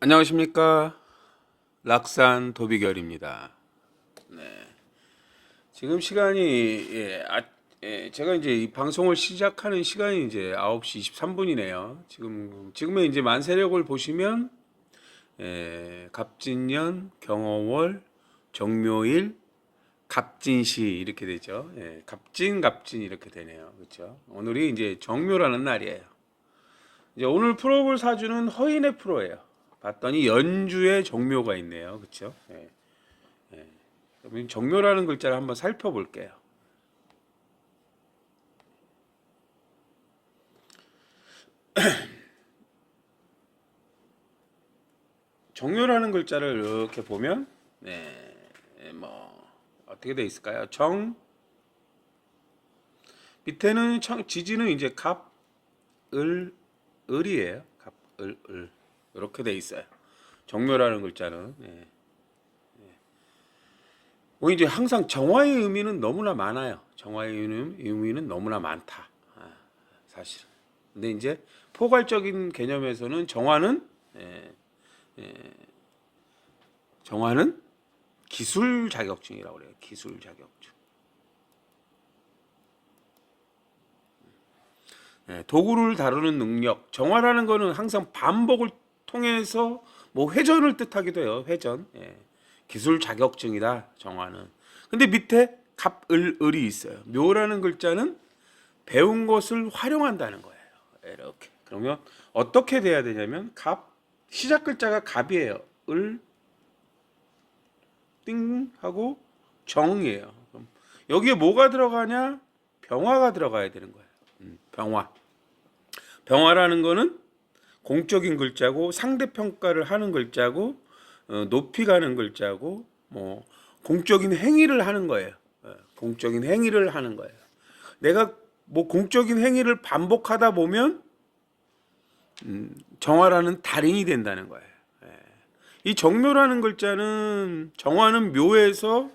안녕하십니까. 락산 도비결입니다. 네. 지금 시간이 제가 이제 이 방송을 시작하는 시간이 이제 9시 23분이네요. 지금의 이제 만세력을 보시면 갑진년, 경어월, 정묘일, 갑진시 이렇게 되죠. 갑진 이렇게 되네요. 그렇죠? 오늘이 이제 정묘라는 날이에요. 이제 오늘 풀어볼 사주는 허인의 프로예요. 봤더니 연주에 정묘가 있네요. 그렇죠? 그러면 정묘라는 글자를 한번 살펴볼게요. 정묘라는 글자를 이렇게 보면 뭐 어떻게 돼 있을까요? 밑에는 지지는 이제 을이에요. 을 이렇게 돼 있어요. 정묘라는 글자는 뭐 이제 항상 정화의 의미는 너무나 많아요. 정화의 의미는 너무나 많다. 사실은. 근데 이제 포괄적인 개념에서는 정화는 기술 자격증이라고 그래요. 기술 자격증. 도구를 다루는 능력. 정화라는 거는 항상 반복을 통해서 뭐 회전을 뜻하기도 해요. 회전. 기술 자격증이다. 정화는. 근데 밑에 을이 있어요. 묘라는 글자는 배운 것을 활용한다는 거예요. 이렇게. 그러면 어떻게 돼야 되냐면 시작 글자가 갑이에요. 띵 하고 정이에요. 그럼 여기에 뭐가 들어가냐? 병화가 들어가야 되는 거예요. 병화라는 거는 공적인 글자고 상대평가를 하는 글자고 높이 가는 글자고 뭐 공적인 행위를 하는 거예요. 공적인 행위를 하는 거예요. 내가 뭐 공적인 행위를 반복하다 보면 정화라는 달인이 된다는 거예요. 이 정묘라는 글자는 정화는 묘에서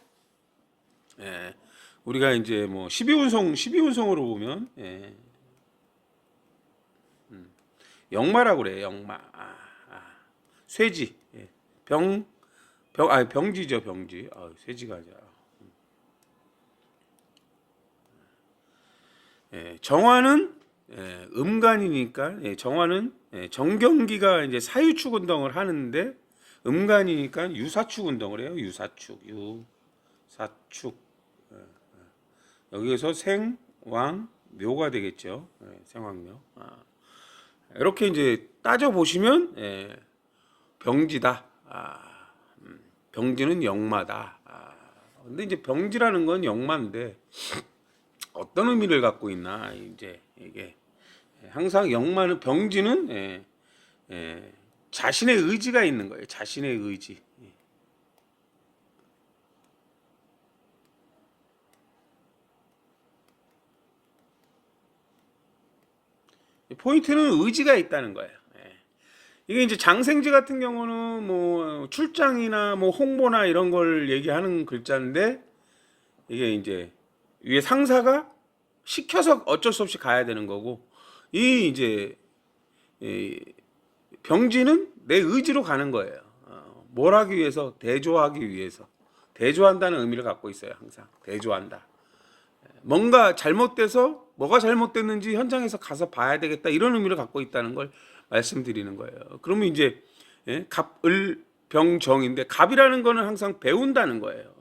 우리가 이제 뭐 12운성으로 보면 영마라고 그래요. 영마. 쇠지. 병지죠, 병지. 쇠지가 아니라. 정화는 음간이니까 정화는 정경기가 이제 사유축 운동을 하는데 음간이니까 유사축 운동을 해요. 유사축. 여기에서 생왕 묘가 되겠죠. 생왕묘. 이렇게 이제 따져 보시면 병지다. 병지는 영마다. 근데 이제 병지라는 건 영마인데 어떤 의미를 갖고 있나 이제 이게 항상 영마는 병지는 자신의 의지가 있는 거예요. 자신의 의지. 포인트는 의지가 있다는 거예요. 이게 이제 장생지 같은 경우는 뭐 출장이나 뭐 홍보나 이런 걸 얘기하는 글자인데 이게 이제 위에 상사가 시켜서 어쩔 수 없이 가야 되는 거고 이 이제 병지는 내 의지로 가는 거예요. 뭘 하기 위해서? 대조하기 위해서. 대조한다는 의미를 갖고 있어요. 항상 대조한다. 뭔가 잘못돼서 뭐가 잘못됐는지 현장에서 가서 봐야 되겠다 이런 의미를 갖고 있다는 걸 말씀드리는 거예요. 그러면 이제 갑을병정인데 갑이라는 거는 항상 배운다는 거예요.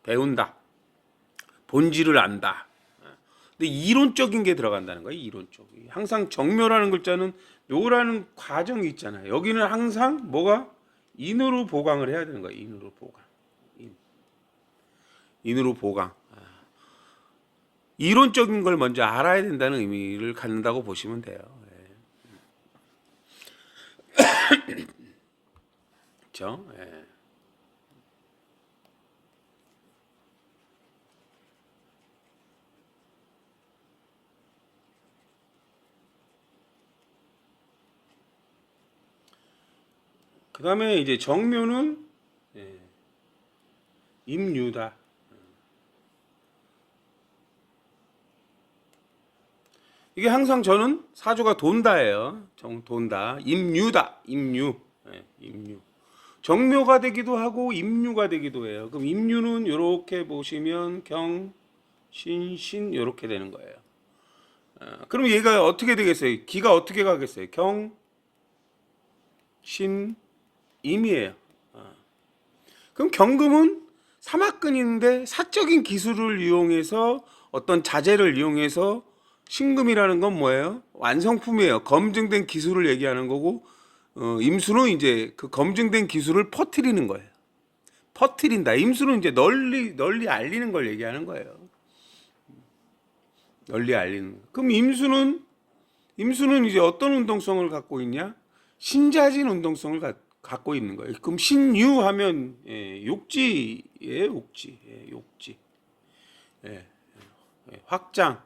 배운다. 본질을 안다. 근데 이론적인 게 들어간다는 거예요. 이론적. 항상 정묘라는 글자는 묘라는 과정이 있잖아요. 여기는 항상 뭐가 인으로 보강을 해야 되는 거예요. 인으로 보강. 인으로 보강. 이론적인 걸 먼저 알아야 된다는 의미를 갖는다고 보시면 돼요. 그렇죠? 그 다음에 이제 정묘는 임유다. 이게 항상 저는 사주가 돈다예요. 돈다. 임유다. 임유. 예, 임류. 정묘가 되기도 하고 임류가 되기도 해요. 그럼 임류는 이렇게 보시면 경, 신, 신 이렇게 되는 거예요. 그럼 얘가 어떻게 되겠어요? 기가 어떻게 가겠어요? 경, 신, 임이에요. 그럼 경금은 사막근인데 사적인 기술을 이용해서 어떤 자재를 이용해서 신금이라는 건 뭐예요? 완성품이에요. 검증된 기술을 얘기하는 거고 임수는 이제 그 검증된 기술을 퍼뜨리는 거예요. 퍼뜨린다. 임수는 이제 널리 알리는 걸 얘기하는 거예요. 널리 알리는 거. 그럼 임수는 이제 어떤 운동성을 갖고 있냐? 신자진 운동성을 갖고 있는 거예요. 그럼 신유하면 욕지예요, 욕지. 욕지. 확장.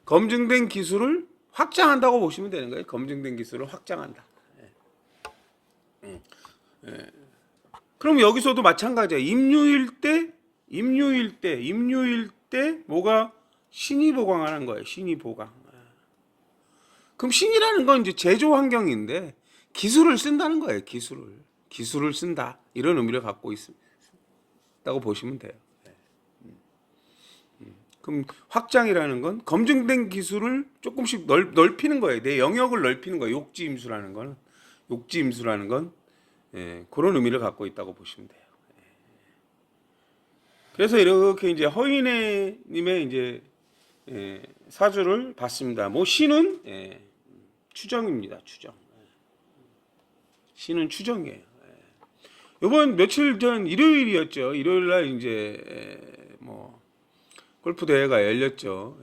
검증된 기술을 확장한다고 보시면 되는 거예요. 검증된 기술을 확장한다. 그럼 여기서도 마찬가지야. 임유일 때 뭐가 신이 보강하는 거예요. 신이 보강. 그럼 신이라는 건 이제 제조 환경인데 기술을 쓴다는 거예요. 기술을 쓴다 이런 의미를 갖고 있다고 보시면 돼요. 그럼 확장이라는 건 검증된 기술을 조금씩 넓히는 거예요. 내 영역을 넓히는 거예요. 욕지임수라는 건 그런 의미를 갖고 있다고 보시면 돼요. 그래서 이렇게 이제 허인애님의 이제 사주를 봤습니다. 뭐 신은 추정입니다. 추정. 신은 추정이에요. 이번 며칠 전 일요일이었죠. 일요일 날 이제 뭐 골프 대회가 열렸죠.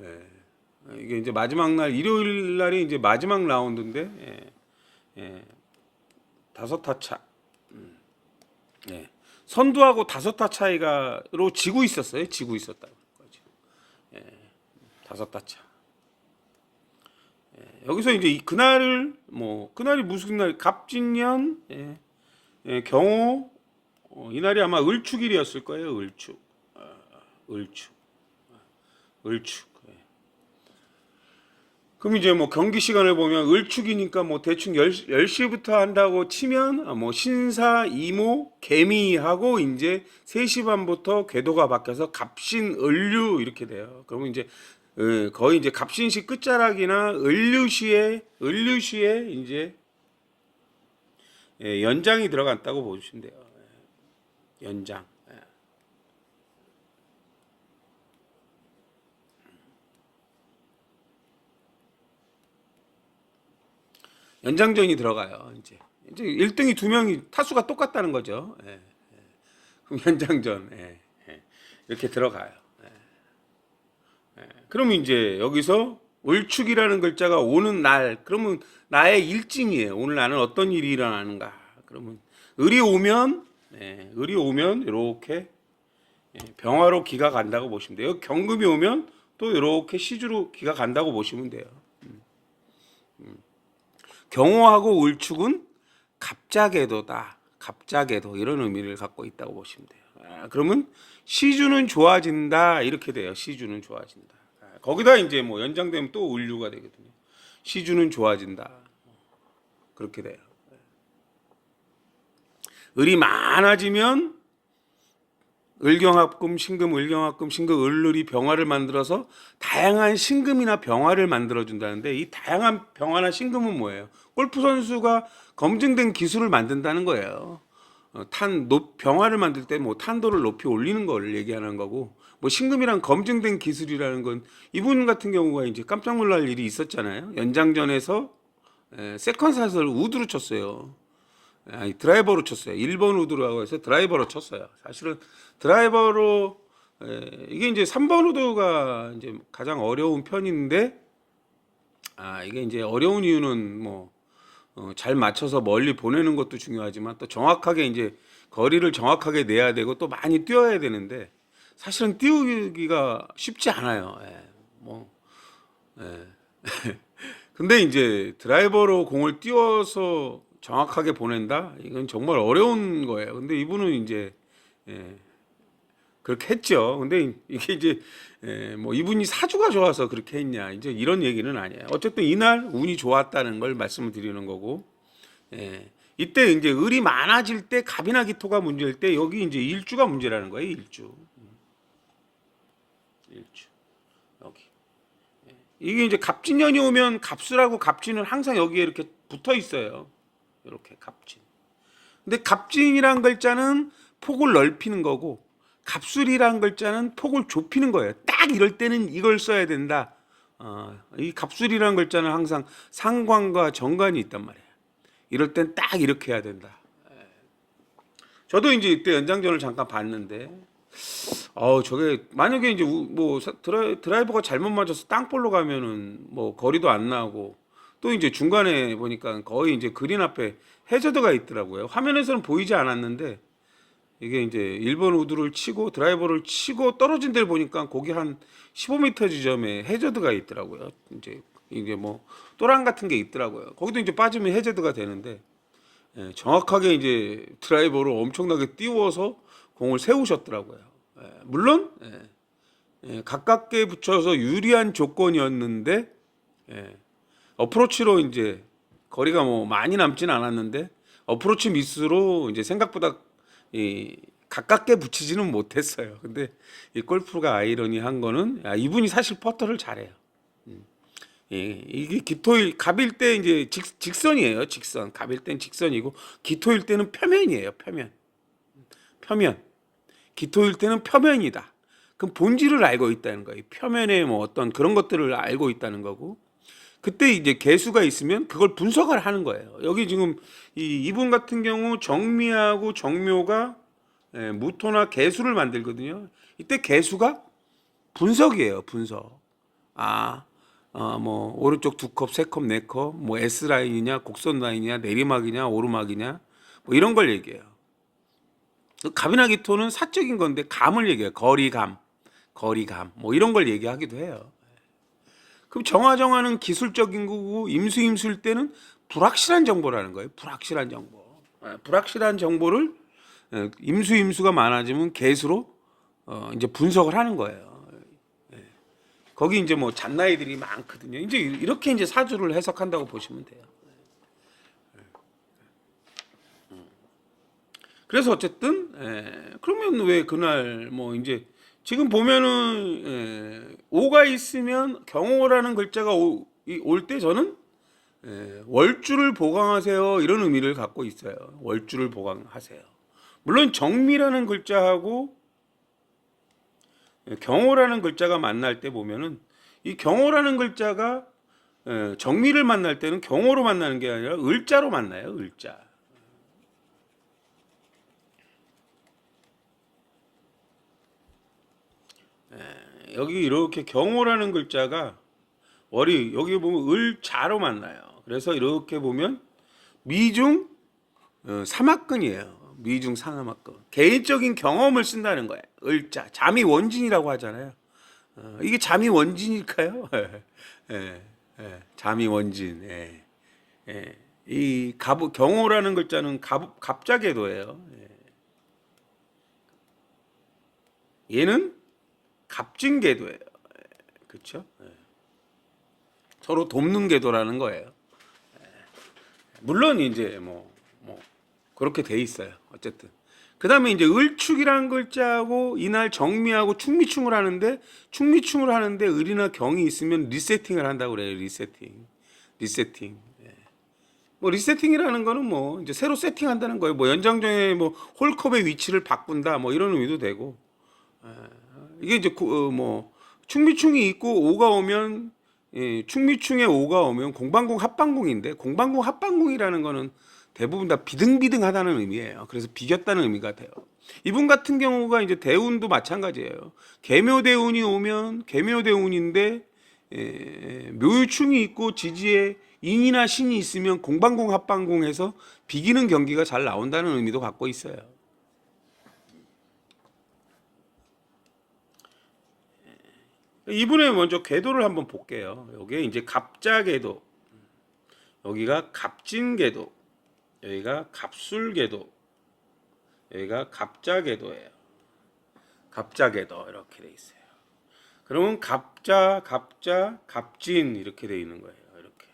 이게 이제 마지막 날 일요일 날이 이제 마지막 라운드인데 5타 차. 선두하고 5타 차이가로 지고 있었어요. 지고 있었다는 거죠. 5타 차. 여기서 이제 그날이 무슨 날? 갑진년, 경호, 이날이 아마 을축일이었을 거예요. 을축. 그럼 이제 뭐 경기 시간을 보면 을축이니까 뭐 대충 10시부터 한다고 치면 뭐 신사, 이모, 개미하고 이제 3시 반부터 궤도가 바뀌어서 갑신, 을류 이렇게 돼요. 그러면 이제 거의 이제 갑신시 끝자락이나 을류시에 이제 연장이 들어갔다고 보시면 돼요. 연장. 연장전이 들어가요. 이제 1등이 2명이 타수가 똑같다는 거죠. 그럼 연장전 이렇게 들어가요. 그러면 이제 여기서 을축이라는 글자가 오는 날, 그러면 나의 일진이에요. 오늘 나는 어떤 일이 일어나는가. 그러면 을이 오면 이렇게 병화로 기가 간다고 보시면 돼요. 경금이 오면 또 이렇게 시주로 기가 간다고 보시면 돼요. 경호하고 을축은 갑자궤도다. 갑자궤도 이런 의미를 갖고 있다고 보시면 돼요. 그러면 시주는 좋아진다 이렇게 돼요. 시주는 좋아진다. 거기다 이제 뭐 연장되면 또 을류가 되거든요. 시주는 좋아진다. 그렇게 돼요. 을이 많아지면 을경합금, 신금, 을을이 병화를 만들어서 다양한 신금이나 병화를 만들어준다는데 이 다양한 병화나 신금은 뭐예요? 골프 선수가 검증된 기술을 만든다는 거예요. 병화를 만들 때 뭐 탄도를 높이 올리는 거를 얘기하는 거고, 뭐 신금이란 검증된 기술이라는 건 이분 같은 경우가 이제 깜짝 놀랄 일이 있었잖아요. 연장전에서 세컨샷을 우드로 쳤어요. 아니, 드라이버로 쳤어요. 1번 우드라고 해서 드라이버로 쳤어요. 사실은 드라이버로 이게 이제 3번 우드가 이제 가장 어려운 편인데 이게 이제 어려운 이유는 뭐 잘 맞춰서 멀리 보내는 것도 중요하지만 또 정확하게 이제 거리를 정확하게 내야 되고 또 많이 뛰어야 되는데 사실은 띄우기가 쉽지 않아요. 근데 이제 드라이버로 공을 띄워서 정확하게 보낸다? 이건 정말 어려운 거예요. 근데 이분은 이제 그렇게 했죠. 근데 이게 이제 뭐 이분이 사주가 좋아서 그렇게 했냐 이제 이런 얘기는 아니에요. 어쨌든 이날 운이 좋았다는 걸 말씀을 드리는 거고, 예. 이때 이제 을이 많아질 때 갑이나 기토가 문제일 때 여기 이제 일주가 문제라는 거예요. 일주 여기 이게 이제 갑진년이 오면 갑술하고 갑진은 항상 여기에 이렇게 붙어 있어요. 이렇게 갑진. 근데 갑진이란 글자는 폭을 넓히는 거고 갑술이란 글자는 폭을 좁히는 거예요. 딱 이럴 때는 이걸 써야 된다. 이 갑술이란 글자는 항상 상관과 정관이 있단 말이에요. 이럴 땐 딱 이렇게 해야 된다. 저도 이제 이때 연장전을 잠깐 봤는데, 저게 만약에 이제 뭐 드라이버가 잘못 맞아서 땅볼로 가면은 뭐 거리도 안 나고 또 이제 중간에 보니까 거의 이제 그린 앞에 해저드가 있더라고요. 화면에서는 보이지 않았는데 이게 이제 1번 우드를 치고 드라이버를 치고 떨어진 데를 보니까 거기 한 15m 지점에 해저드가 있더라고요. 이제 이게 뭐 또랑 같은 게 있더라고요. 거기도 이제 빠지면 해저드가 되는데, 정확하게 이제 드라이버로 엄청나게 띄워서 공을 세우셨더라고요. 물론 가깝게 붙여서 유리한 조건이었는데, 어프로치로 이제 거리가 뭐 많이 남지는 않았는데 어프로치 미스로 이제 생각보다 가깝게 붙이지는 못했어요. 근데 이 골프가 아이러니한 거는 이분이 사실 퍼터를 잘해요. 이게 기토일 갑일 때 이제 직선이에요. 직선. 갑일 땐 직선이고 기토일 때는 표면이에요. 표면. 기토일 때는 표면이다. 그럼 본질을 알고 있다는 거예요. 표면에 뭐 어떤 그런 것들을 알고 있다는 거고. 그때 이제 개수가 있으면 그걸 분석을 하는 거예요. 여기 지금 이분 같은 경우 정미하고 정묘가 무토나 개수를 만들거든요. 이때 개수가 분석이에요. 분석. 뭐 오른쪽 2컵, 3컵, 4컵, 뭐 S 라인이냐, 곡선 라인이냐, 내리막이냐, 오르막이냐, 뭐 이런 걸 얘기해요. 갑이나 기토는 사적인 건데 감을 얘기해요. 거리감, 뭐 이런 걸 얘기하기도 해요. 그럼 정화는 기술적인 거고 임수일 때는 불확실한 정보라는 거예요. 불확실한 정보. 불확실한 정보를 임수가 많아지면 개수로 이제 분석을 하는 거예요. 거기 이제 뭐 잣나이들이 많거든요. 이제 이렇게 이제 사주를 해석한다고 보시면 돼요. 그래서 어쨌든 그러면 왜 그날 뭐 이제 지금 보면은 오가 있으면 경오라는 글자가 올 때 저는 월주를 보강하세요 이런 의미를 갖고 있어요. 월주를 보강하세요. 물론 정미라는 글자하고 경오라는 글자가 만날 때 보면은 이 경오라는 글자가 정미를 만날 때는 경오로 만나는 게 아니라 을자로 만나요. 을자. 여기 이렇게 경오라는 글자가 월이 여기 보면 을자로 만나요. 그래서 이렇게 보면 미중 삼합근이에요. 미중 삼합근. 개인적인 경험을 쓴다는 거예요. 을자. 잠이 원진이라고 하잖아요. 이게 잠이 원진일까요? 잠이 원진. 이 경오라는 글자는 갑자궤도예요. 얘는 갑진궤도예요. 그렇죠? 서로 돕는 궤도라는 거예요. 물론 이제 뭐 그렇게 돼 있어요. 어쨌든 그 다음에 이제 을축이라는 글자하고 이날 정미하고 충미충을 하는데 을이나 경이 있으면 리세팅을 한다고 그래요. 리세팅. 뭐 리세팅이라는 거는 뭐 이제 새로 세팅한다는 거예요. 뭐 연장전에 뭐 홀컵의 위치를 바꾼다 뭐 이런 의미도 되고, 이게 이제 뭐 충미충이 있고 오가 오면 충미충에 오가 오면 공방공 합방공인데 공방공 합방공이라는 거는 대부분 다 비등비등하다는 의미예요. 그래서 비겼다는 의미가 돼요. 이분 같은 경우가 이제 대운도 마찬가지예요. 계묘대운이 오면 계묘대운인데 묘유충이 있고 지지에 인이나 신이 있으면 공방공 합방공해서 비기는 경기가 잘 나온다는 의미도 갖고 있어요. 이분의 먼저 궤도를 한번 볼게요. 여기에 이제 갑자궤도, 여기가 갑진궤도, 여기가 갑술궤도, 여기가 갑자궤도예요. 갑자궤도 이렇게 돼 있어요. 그러면 갑자, 갑진 이렇게 돼 있는 거예요. 이렇게.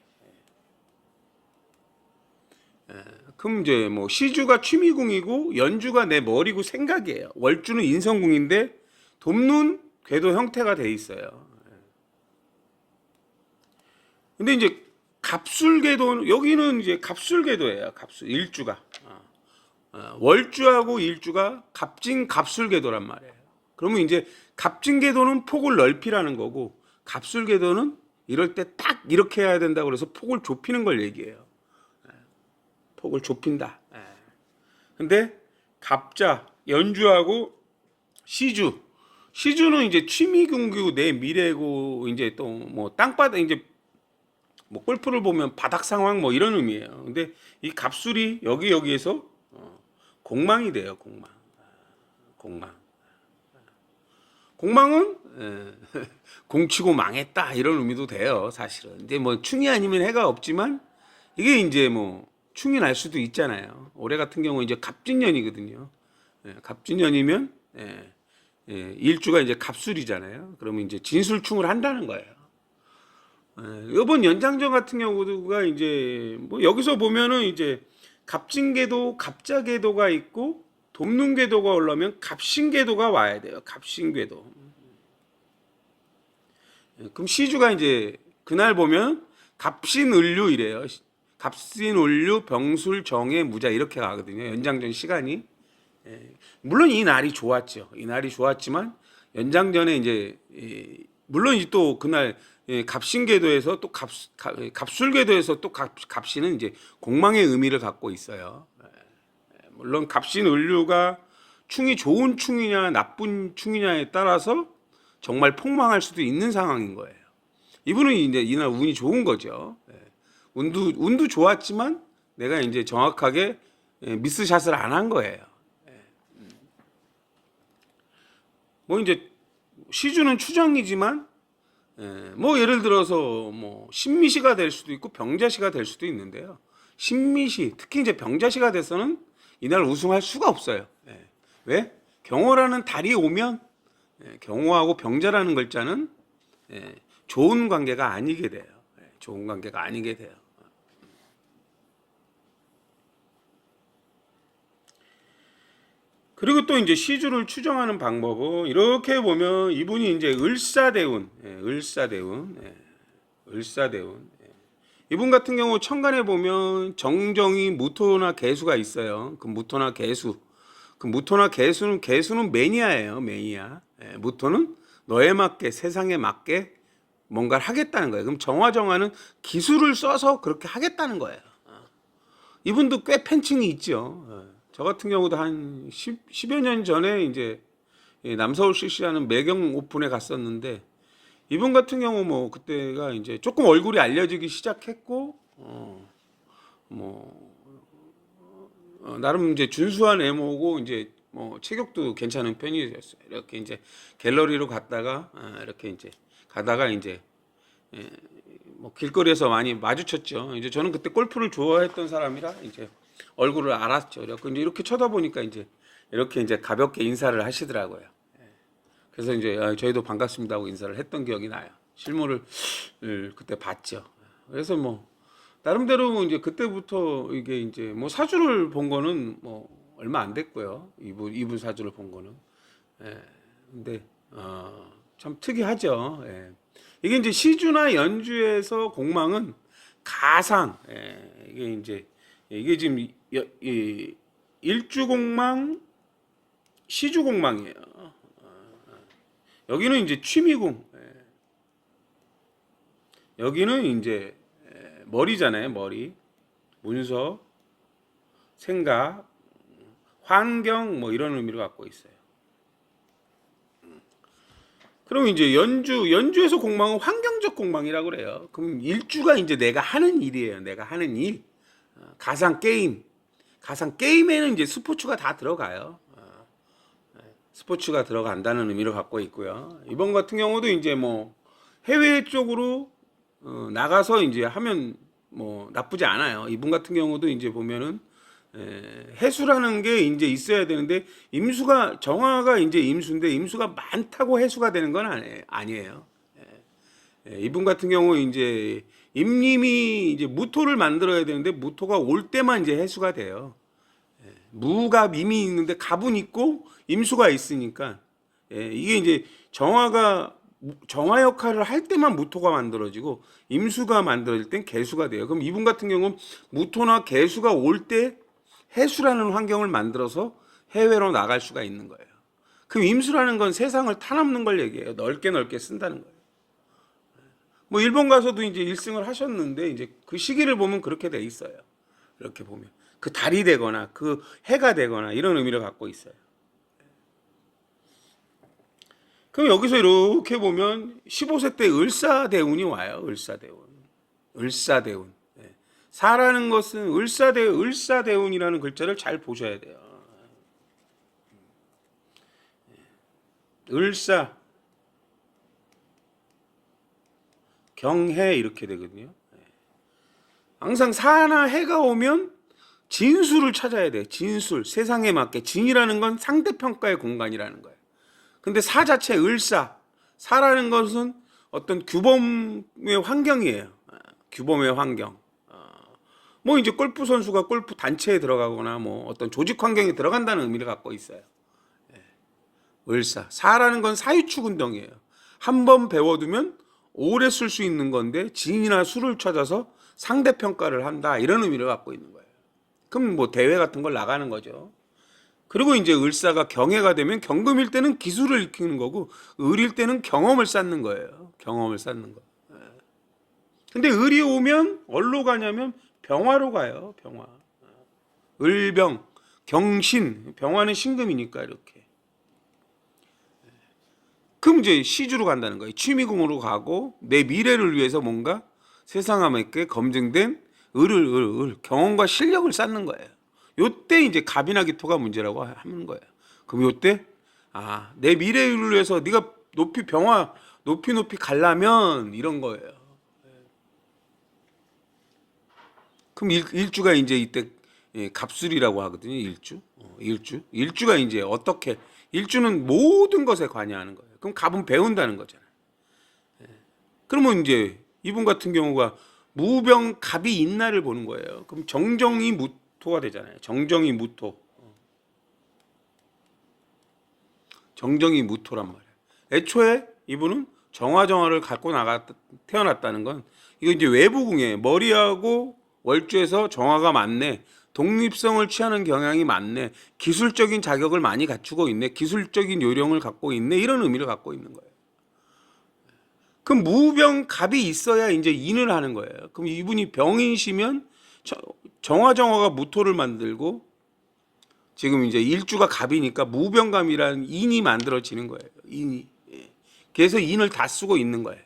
그럼 이제 뭐 시주가 취미궁이고 연주가 내 머리고 생각이에요. 월주는 인성궁인데 돕는 궤도 형태가 돼 있어요. 근데 이제 갑술궤도 여기는 이제 갑술궤도예요. 갑술 일주가 월주하고 일주가 갑진 갑술궤도란 말이에요. 그러면 이제 갑진궤도는 폭을 넓히라는 거고 갑술궤도는 이럴 때 딱 이렇게 해야 된다고 그래서 폭을 좁히는 걸 얘기해요. 폭을 좁힌다. 근데 갑자 연주하고 시주는 이제 취미궁이고 내 미래고 이제 또 뭐 땅바닥 이제 뭐 골프를 보면 바닥 상황 뭐 이런 의미예요. 근데 이 갑술이 여기에서 공망이 돼요. 공망은 공치고 망했다 이런 의미도 돼요. 사실은. 근데 뭐 충이 아니면 해가 없지만 이게 이제 뭐 충이 날 수도 있잖아요. 올해 같은 경우 이제 갑진년이거든요. 갑진년이면 일주가 이제 갑술이잖아요. 그러면 이제 진술충을 한다는 거예요. 이번 연장전 같은 경우가 이제 뭐 여기서 보면은 이제 갑진궤도, 갑자궤도가 있고 돕는궤도가 올라오면 갑신궤도가 와야 돼요. 갑신궤도. 그럼 시주가 이제 그날 보면 갑신을류 이래요. 갑신을류 병술 정해 무자 이렇게 가거든요. 연장전 시간이. 물론 이 날이 좋았죠. 이 날이 좋았지만 연장전에 이제 물론 또 그날 갑신궤도에서 또 갑술궤도에서 또 갑신은 이제 공망의 의미를 갖고 있어요. 물론 갑신을류가 충이 좋은 충이냐 나쁜 충이냐에 따라서 정말 폭망할 수도 있는 상황인 거예요. 이분은 이제 이날 운이 좋은 거죠. 운도 좋았지만 내가 이제 정확하게 미스샷을 안 한 거예요. 뭐 이제 시주는 추정이지만 뭐 예를 들어서 뭐 신미시가 될 수도 있고 병자시가 될 수도 있는데요. 신미시 특히 이제 병자시가 돼서는 이날 우승할 수가 없어요. 왜? 경호라는 달이 오면 경호하고 병자라는 글자는 좋은 관계가 아니게 돼요. 좋은 관계가 아니게 돼요. 그리고 또 이제 시주를 추정하는 방법은 이렇게 보면 이분이 이제 을사대운. 이분 같은 경우 천간에 보면 정정이 무토나 개수가 있어요. 그 무토나 개수. 그 무토나 개수는 매니아예요. 매니아. 무토는 너에 맞게 세상에 맞게 뭔가를 하겠다는 거예요. 그럼 정화는 기술을 써서 그렇게 하겠다는 거예요. 이분도 꽤 팬층이 있죠. 저 같은 경우도 한 10여 년 전에 이제 남서울 CC라는 매경 오픈에 갔었는데 이분 같은 경우 뭐 그때가 이제 조금 얼굴이 알려지기 시작했고 나름 이제 준수한 외모고 이제 뭐 체격도 괜찮은 편이었어요. 이렇게 이제 갤러리로 갔다가 이렇게 이제 가다가 이제 뭐 길거리에서 많이 마주쳤죠. 이제 저는 그때 골프를 좋아했던 사람이라 이제 얼굴을 알았죠. 그래서 이제 이렇게 쳐다보니까 이제 이렇게 이제 가볍게 인사를 하시더라고요. 그래서 이제 저희도 반갑습니다 하고 인사를 했던 기억이 나요. 실물을 그때 봤죠. 그래서 뭐 나름대로 이제 그때부터 이게 이제 뭐 사주를 본 거는 뭐 얼마 안 됐고요. 이분 사주를 본 거는. 근데 참 특이하죠. 이게 이제 시주나 연주에서 공망은 가상. 이게 지금 일주공망, 시주공망이에요. 여기는 이제 취미궁. 여기는 이제 머리잖아요. 머리, 문서, 생각, 환경 뭐 이런 의미를 갖고 있어요. 그럼 이제 연주에서 공망은 환경적 공망이라고 그래요. 그럼 일주가 이제 내가 하는 일이에요. 내가 하는 일. 가상 게임에는 이제 스포츠가 다 들어가요. 스포츠가 들어간다는 의미를 갖고 있고요. 이번 같은 경우도 이제 뭐 해외 쪽으로 나가서 이제 하면 뭐 나쁘지 않아요. 이분 같은 경우도 이제 보면은 해수라는 게 이제 있어야 되는데 임수가 정화가 이제 임수인데 임수가 많다고 해수가 되는 건 아니에요. 이분 같은 경우 이제 임님이 이제 무토를 만들어야 되는데 무토가 올 때만 이제 해수가 돼요. 무가 임이 있는데 갑은 있고 임수가 있으니까 이게 이제 정화 역할을 할 때만 무토가 만들어지고 임수가 만들어질 땐 개수가 돼요. 그럼 이분 같은 경우는 무토나 개수가 올 때 해수라는 환경을 만들어서 해외로 나갈 수가 있는 거예요. 그럼 임수라는 건 세상을 타넘는 걸 얘기해요. 넓게 넓게 쓴다는 거예요. 뭐 일본 가서도 이제 1승을 하셨는데 이제 그 시기를 보면 그렇게 돼 있어요. 이렇게 보면 그 달이 되거나 그 해가 되거나 이런 의미를 갖고 있어요. 그럼 여기서 이렇게 보면 15세 때 을사대운이 와요. 을사대운. 사라는 것은 을사대운이라는 글자를 잘 보셔야 돼요. 을사, 경해 이렇게 되거든요. 항상 사나 해가 오면 진수를 찾아야 돼. 진술, 세상에 맞게. 진이라는 건 상대평가의 공간이라는 거예요. 근데 사 자체 사라는 것은 어떤 규범의 환경이에요. 규범의 환경. 뭐 이제 골프 선수가 골프 단체에 들어가거나 뭐 어떤 조직 환경에 들어간다는 의미를 갖고 있어요. 사라는 건 사유축 운동이에요. 한 번 배워두면 오래 쓸 수 있는 건데 진이나 수를 찾아서 상대평가를 한다 이런 의미를 갖고 있는 거예요. 그럼 뭐 대회 같은 걸 나가는 거죠. 그리고 이제 을사가 경해가 되면 경금일 때는 기술을 익히는 거고 을일 때는 경험을 쌓는 거예요. 경험을 쌓는 거. 근데 을이 오면 어디로 가냐면 병화로 가요. 병화. 을병, 경신. 병화는 신금이니까 이렇게. 그럼 이제 시주로 간다는 거예요. 취미궁으로 가고 내 미래를 위해서 뭔가 세상에 맞게 검증된 경험과 실력을 쌓는 거예요. 요때 이제 갑이나 기토가 문제라고 하는 거예요. 그럼 요때 내 미래를 위해서 네가 높이 가려면 이런 거예요. 그럼 일주가 이제 이때 갑술이라고 하거든요. 일주가 이제 어떻게 일주는 모든 것에 관여하는 거예요. 그럼 갑은 배운다는 거잖아요. 그러면 이제 이분 같은 경우가 무병 갑이 인날을 보는 거예요. 그럼 정정이 무토가 되잖아요. 정정이 무토란 말이에요. 애초에 이분은 정화를 갖고 태어났다는 건 이거 이제 외부궁에 머리하고 월주에서 정화가 많네. 독립성을 취하는 경향이 많네. 기술적인 자격을 많이 갖추고 있네. 기술적인 요령을 갖고 있네. 이런 의미를 갖고 있는 거예요. 그럼 무병갑이 있어야 이제 인을 하는 거예요. 그럼 이분이 병인시면 정화가 무토를 만들고 지금 이제 일주가 갑이니까 무병갑이라는 인이 만들어지는 거예요. 인이. 그래서 인을 다 쓰고 있는 거예요.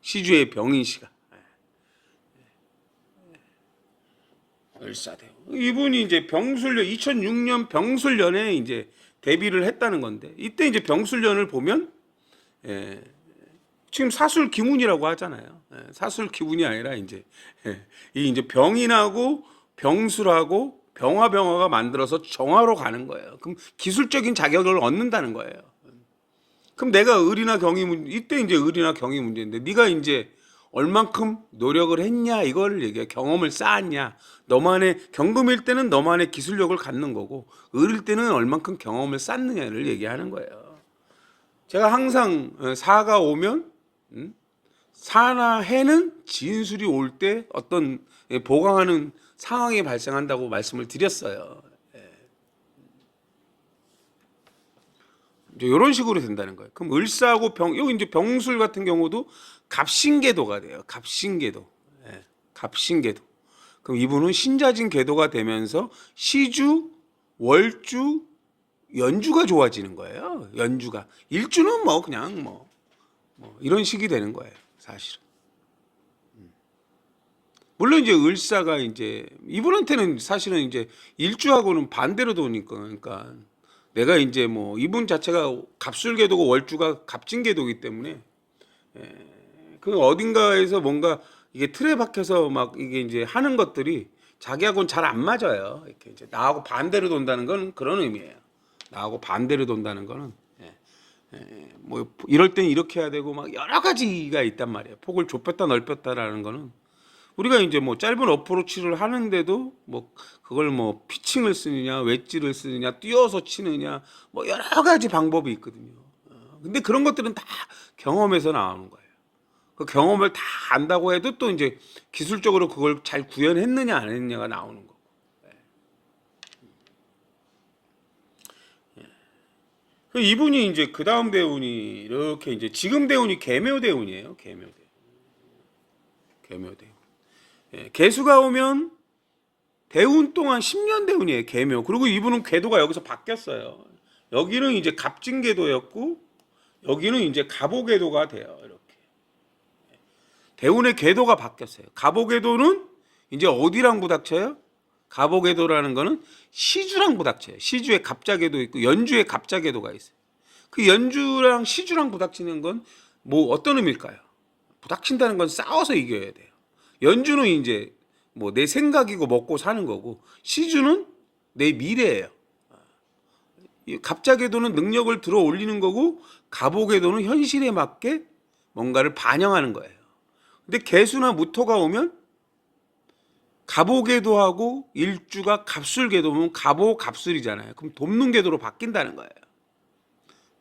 시주의 병인시가. 을사대운. 이분이 이제 2006년 병술년에 이제 데뷔를 했다는 건데 이때 이제 병술년을 보면 지금 사술 기운이라고 하잖아요. 사술 기운이 아니라 이제 이 이제 병인하고 병술하고 병화가 만들어서 정화로 가는 거예요. 그럼 기술적인 자격을 얻는다는 거예요. 그럼 내가 을이나 경이 이때 이제 을이나 경이 문제인데 네가 이제 얼만큼 노력을 했냐 이거를 얘기해. 경험을 쌓았냐. 너만의 경금일 때는 너만의 기술력을 갖는 거고 을일 때는 얼만큼 경험을 쌓느냐를 얘기하는 거예요. 제가 항상 사가 오면 사나 해는 진술이 올 때 어떤 보강하는 상황이 발생한다고 말씀을 드렸어요. 이런 식으로 된다는 거예요. 그럼 을사하고 여기 이제 병술 같은 경우도 갑신궤도가 돼요. 갑신궤도. 그럼 이분은 신자진 궤도가 되면서 시주, 월주, 연주가 좋아지는 거예요. 연주가. 일주는 뭐 그냥 뭐 이런 식이 되는 거예요. 사실은. 물론 이제 을사가 이제 이분한테는 사실은 이제 일주하고는 반대로 도니까 그러니까 내가 이제 뭐 이분 자체가 갑술궤도고 월주가 갑진궤도이기 때문에 그 어딘가에서 뭔가 이게 틀에 박혀서 막 이게 이제 하는 것들이 자기하고는 잘 안 맞아요. 이렇게 이제 나하고 반대로 돈다는 건 그런 의미예요. 나하고 반대로 돈다는 거는 뭐 이럴 땐 이렇게 해야 되고 막 여러 가지가 있단 말이에요. 폭을 좁혔다 넓혔다라는 거는 우리가 이제 뭐 짧은 어프로치를 하는데도 뭐 그걸 뭐 피칭을 쓰느냐 웨지를 쓰느냐 뛰어서 치느냐 뭐 여러 가지 방법이 있거든요. 근데 그런 것들은 다 경험에서 나오는 거예요. 그 경험을 다 안다고 해도 또 이제 기술적으로 그걸 잘 구현했느냐 안 했느냐가 나오는 거고. 이분이 이제 그 다음 대운이 이렇게 이제 지금 대운이 계묘 대운이에요. 계묘 대운. 계묘 대운. 개수가 오면 대운 동안 10년 대운이에요. 계묘. 그리고 이분은 궤도가 여기서 바뀌었어요. 여기는 이제 갑진궤도였고 여기는 이제 갑오궤도가 돼요. 이렇게. 대운의 궤도가 바뀌었어요. 갑오궤도는 이제 어디랑 부닥쳐요? 갑오궤도라는 거는 시주랑 부닥쳐요. 시주에 갑자궤도 있고 연주에 갑자궤도가 있어요. 그 연주랑 시주랑 부닥치는 건 뭐 어떤 의미일까요? 부닥친다는 건 싸워서 이겨야 돼요. 연주는 이제 뭐 내 생각이고 먹고 사는 거고 시주는 내 미래예요. 갑자궤도는 능력을 들어 올리는 거고 갑오궤도는 현실에 맞게 뭔가를 반영하는 거예요. 근데 개수나 무토가 오면 갑오궤도하고 일주가 갑술궤도면 갑오 갑술이잖아요. 그럼 돕는 궤도로 바뀐다는 거예요.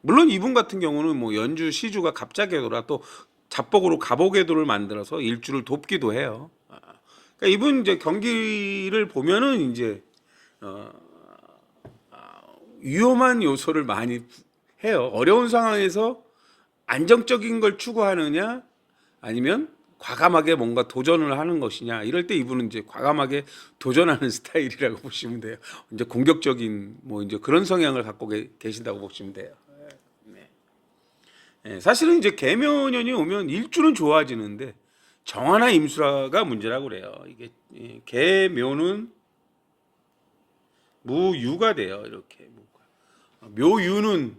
물론 이분 같은 경우는 뭐 연주 시주가 갑자궤도라 또 잡복으로 갑오궤도를 만들어서 일주를 돕기도 해요. 그러니까 이분 이제 경기를 보면은 이제 위험한 요소를 많이 해요. 어려운 상황에서 안정적인 걸 추구하느냐 아니면 과감하게 뭔가 도전을 하는 것이냐 이럴 때 이분은 이제 과감하게 도전하는 스타일이라고 보시면 돼요. 이제 공격적인 뭐 이제 그런 성향을 갖고 계신다고 보시면 돼요. 사실은 이제 계묘년이 오면 일주는 좋아지는데 정화나 임수라가 문제라고 그래요. 이게 계묘는 무유가 돼요. 이렇게 묘유는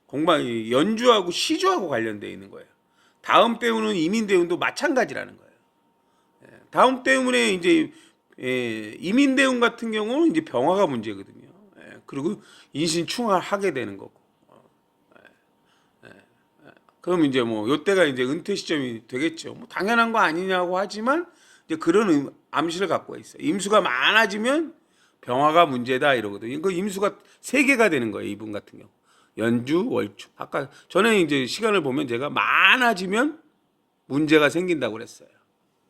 공방 연주하고 시주하고 관련되어 있는 거예요. 다음 대운은 이민대운도 마찬가지라는 거예요. 다음 대운에 이제 이민대운 같은 경우는 이제 병화가 문제거든요. 그리고 인신충하게 되는 거고. 그럼 이제 뭐 요때가 이제 은퇴 시점이 되겠죠. 뭐 당연한 거 아니냐고 하지만 이제 그런 암시를 갖고 있어요. 임수가 많아지면 병화가 문제다 이러거든요. 그 임수가 3개가 되는 거예요. 이분 같은 경우. 연주, 월주. 아까 전에 이제 시간을 보면 제가 많아지면 문제가 생긴다고 그랬어요.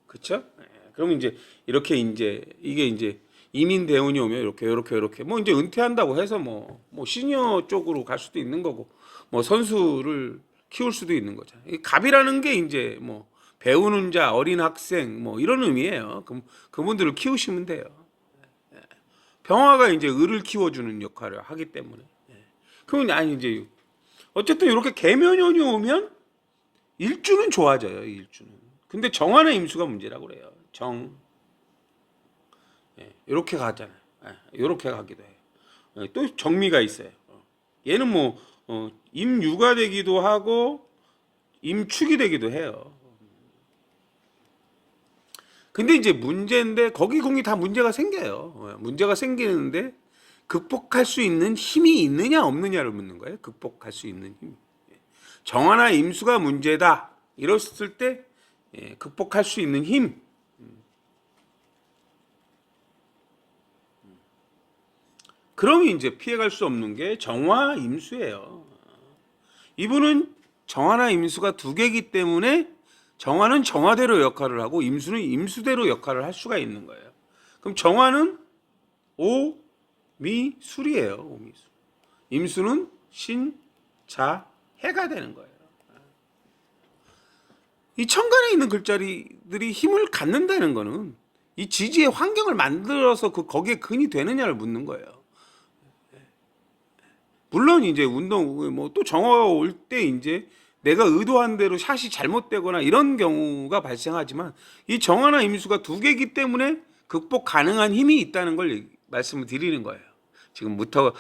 그렇죠? 그럼 이제 이렇게 이제 이게 이제 이민 대운이 오면 이렇게 뭐 이제 은퇴한다고 해서 뭐 시니어 쪽으로 갈 수도 있는 거고 뭐 선수를 키울 수도 있는 거죠. 이 갑이라는 게 이제 뭐 배우는 자, 어린 학생 뭐 이런 의미예요. 그럼 그분들을 키우시면 돼요. 병화가 이제 을을 키워주는 역할을 하기 때문에. 그러면 아니 이제 어쨌든 이렇게 계묘년이 오면 일주는 좋아져요. 일주는. 근데 정화나 임수가 문제라고 그래요. 이렇게 가잖아요. 이렇게 가기도 해요. 또 정미가 있어요. 얘는 뭐 임유가 되기도 하고 임축이 되기도 해요. 근데 이제 문제인데 거기 공이 다 문제가 생겨요. 문제가 생기는데 극복할 수 있는 힘이 있느냐 없느냐를 묻는 거예요. 극복할 수 있는 힘. 정화나 임수가 문제다. 이랬을 때 극복할 수 있는 힘. 그러면 이제 피해갈 수 없는 게 정화, 임수예요. 이분은 정화나 임수가 2개이기 때문에 정화는 정화대로 역할을 하고 임수는 임수대로 역할을 할 수가 있는 거예요. 그럼 정화는 오, 미, 술이에요. 오미술. 임수는 신, 자, 해가 되는 거예요. 이 천간에 있는 글자들이 힘을 갖는다는 거는 이 지지의 환경을 만들어서 거기에 근이 되느냐를 묻는 거예요. 물론 이제 운동 뭐 또 정화가 올 때 이제 내가 의도한 대로 샷이 잘못되거나 이런 경우가 발생하지만 이 정화나 임수가 2개이기 때문에 극복 가능한 힘이 있다는 걸 말씀을 드리는 거예요. 지금부터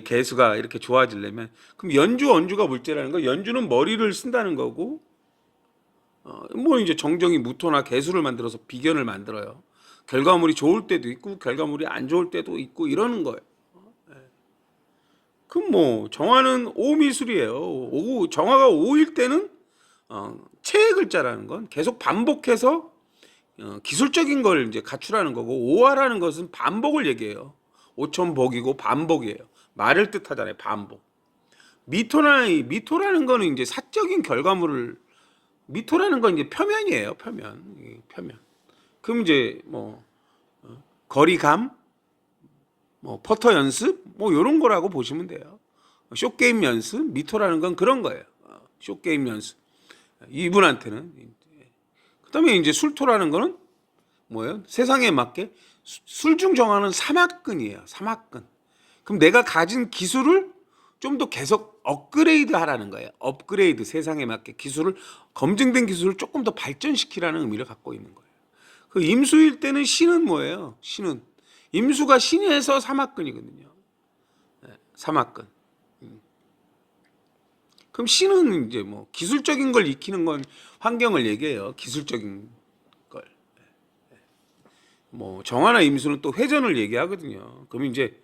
개수가 이렇게 좋아지려면 그럼 연주 언주가 물제라는 거 연주는 머리를 쓴다는 거고 뭐 이제 정정이 무토나 개수를 만들어서 비견을 만들어요. 결과물이 좋을 때도 있고 결과물이 안 좋을 때도 있고 이러는 거예요. 그럼 뭐 정화는 오미술이에요. 정화가 오일 때는 체의 글자라는 건 계속 반복해서 기술적인 걸 이제 갖추라는 거고, 오화라는 것은 반복을 얘기해요. 오천복이고 반복이에요. 말을 뜻하잖아요. 반복. 미토라는 거는 이제 사적인 결과물을, 미토라는 건 이제 표면이에요. 표면. 그럼 이제 뭐 거리감, 뭐 퍼터 연습, 뭐 이런 거라고 보시면 돼요. 쇼게임 연습, 미토라는 건 그런 거예요. 쇼게임 연습. 이분한테는. 그다음에 이제 술토라는 거는 뭐예요? 세상에 맞게 술중 정화는 삼합근이에요. 삼합근. 그럼 내가 가진 기술을 좀 더 계속 업그레이드 하라는 거예요. 업그레이드, 세상에 맞게 기술을, 검증된 기술을 조금 더 발전시키라는 의미를 갖고 있는 거예요. 그 임수일 때는 신은 뭐예요? 신은 임수가 신에서 삼합근이거든요. 삼합근. 그럼 신은 이제 뭐 기술적인 걸 익히는 건 환경을 얘기해요. 기술적인 걸. 뭐 정화나 임수는 또 회전을 얘기하거든요. 그럼 이제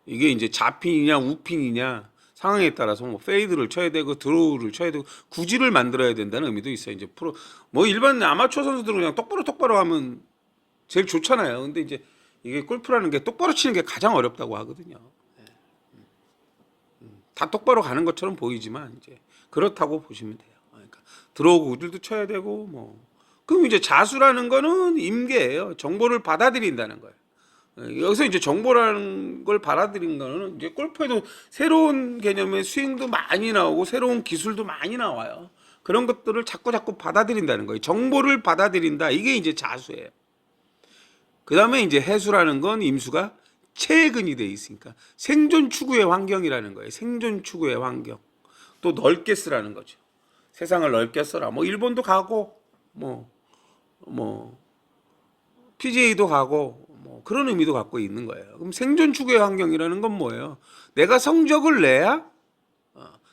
이게 이제 좌핀이냐 우핀이냐 상황에 따라서 뭐 페이드를 쳐야 되고 드로우를 쳐야 되고 구질을 만들어야 된다는 의미도 있어요. 이제 프로 뭐 일반 아마추어 선수들은 그냥 똑바로 하면 제일 좋잖아요. 근데 이제 이게 골프라는 게 똑바로 치는 게 가장 어렵다고 하거든요. 다 똑바로 가는 것처럼 보이지만 이제 그렇다고 보시면 돼요. 그러니까 드로우 구질도 쳐야 되고 뭐. 그럼 이제 자수라는 거는 임계예요. 정보를 받아들인다는 거예요. 여기서 이제 정보라는 걸 받아들인 거는 이제 골프에도 새로운 개념의 스윙도 많이 나오고 새로운 기술도 많이 나와요. 그런 것들을 자꾸 받아들인다는 거예요. 정보를 받아들인다. 이게 이제 자수예요. 그 다음에 이제 해수라는 건 임수가 체근이 돼 있으니까 생존 추구의 환경이라는 거예요. 생존 추구의 환경. 또 넓게 쓰라는 거죠. 세상을 넓게 써라. 뭐 일본도 가고 뭐 PGA도 가고 뭐 그런 의미도 갖고 있는 거예요. 그럼 생존 추구의 환경이라는 건 뭐예요? 내가 성적을 내야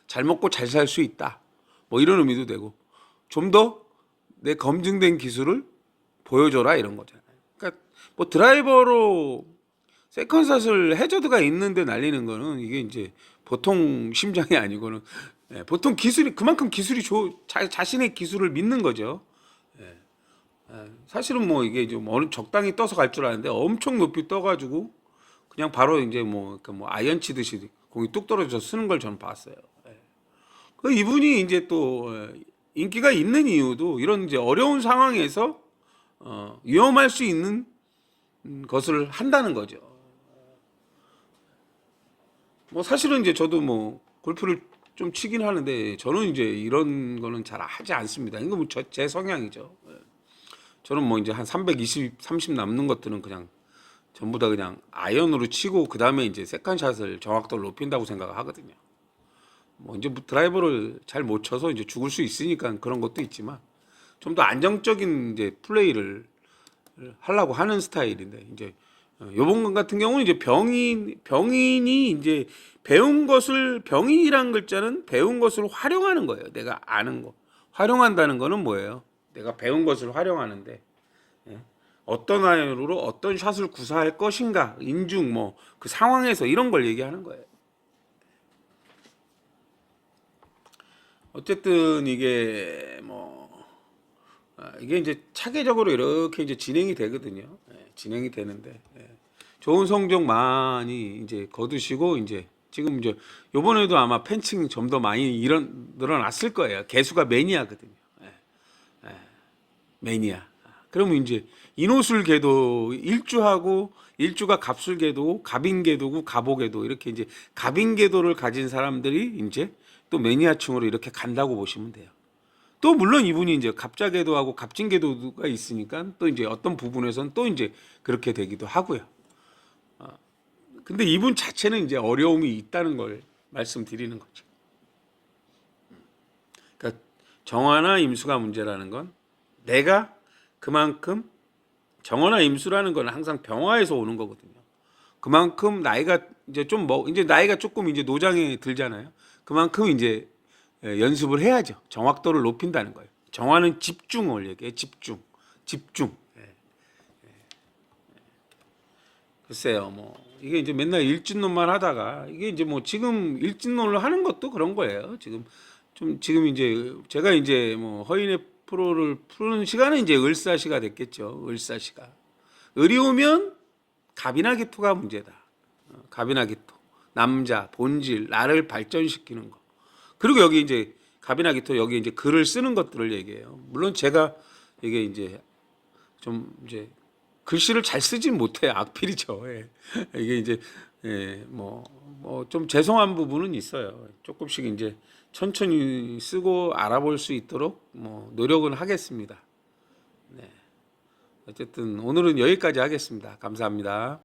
잘 먹고 잘 살 수 있다. 뭐 이런 의미도 되고 좀 더 내 검증된 기술을 보여줘라 이런 거잖아요. 그러니까 뭐 드라이버로 세컨샷을 해저드가 있는데 날리는 거는 이게 이제 보통 심장이 아니고는 보통 기술이 그만큼 기술이 자신의 기술을 믿는 거죠. 사실은 뭐 이게 좀 어느 적당히 떠서 갈 줄 아는데 엄청 높이 떠가지고 그냥 바로 이제 뭐 아이언 치듯이 공이 뚝 떨어져서 쓰는 걸 저는 봤어요. 그 이분이 이제 또 인기가 있는 이유도 이런 이제 어려운 상황에서 위험할 수 있는 것을 한다는 거죠. 뭐 사실은 이제 저도 뭐 골프를 좀 치긴 하는데 저는 이제 이런 거는 잘 하지 않습니다. 이거 뭐 제 성향이죠. 저는 뭐 이제 한 320, 30 남는 것들은 그냥 전부 다 그냥 아이언으로 치고 그 다음에 이제 세컨샷을 정확도를 높인다고 생각을 하거든요. 뭐 이제 드라이버를 잘 못 쳐서 이제 죽을 수 있으니까 그런 것도 있지만 좀 더 안정적인 이제 플레이를 하려고 하는 스타일인데 이제 요번 같은 경우는 이제 병인이 이제 배운 것을, 병인이란 글자는 배운 것을 활용하는 거예요. 내가 아는 거. 활용한다는 거는 뭐예요? 내가 배운 것을 활용하는데 어떤 아이언으로 어떤 샷을 구사할 것인가, 인중 뭐 그 상황에서 이런 걸 얘기하는 거예요. 어쨌든 이게 이게 이제 차계적으로 이렇게 이제 진행이 되거든요. 진행이 되는데 좋은 성적 많이 이제 거두시고 이제 지금 이제 요번에도 아마 팬층 좀 더 많이 늘어났을 거예요. 개수가 매니아거든요. 매니아. 그러면 이제 인호술계도 일주하고 일주가 갑술계도 갑인계도고 갑오계도 이렇게 이제 갑인계도를 가진 사람들이 이제 또 매니아층으로 이렇게 간다고 보시면 돼요. 또 물론 이분이 이제 갑자계도하고 갑진계도가 있으니까 또 이제 어떤 부분에서는 또 이제 그렇게 되기도 하고요. 근데 이분 자체는 이제 어려움이 있다는 걸 말씀드리는 거죠. 그러니까 정화나 임수가 문제라는 건 내가 그만큼 정화나 임수라는 건 항상 병화에서 오는 거거든요. 그만큼 나이가 이제 이제 나이가 조금 이제 노장에 들잖아요. 그만큼 이제 연습을 해야죠. 정확도를 높인다는 거예요. 정화는 집중을 얘기해요. 집중. 글쎄요, 뭐 이게 이제 맨날 일진론만 하다가 이게 이제 뭐 지금 일진론을 하는 것도 그런 거예요. 지금 이제 제가 이제 뭐 허인의 프로를 푸는 시간은 이제 을사시가 됐겠죠. 을사시가 을이 오면 갑이나 기토가 문제다. 갑이나 기토, 남자 본질 나를 발전시키는 거. 그리고 여기 이제 갑이나 기토 여기 이제 글을 쓰는 것들을 얘기해요. 물론 제가 이게 이제 좀 이제 글씨를 잘 쓰진 못해요. 악필이죠. 예. 이게 이제 예, 뭐 좀 죄송한 부분은 있어요. 조금씩 이제 천천히 쓰고 알아볼 수 있도록 뭐 노력은 하겠습니다. 네. 어쨌든 오늘은 여기까지 하겠습니다. 감사합니다.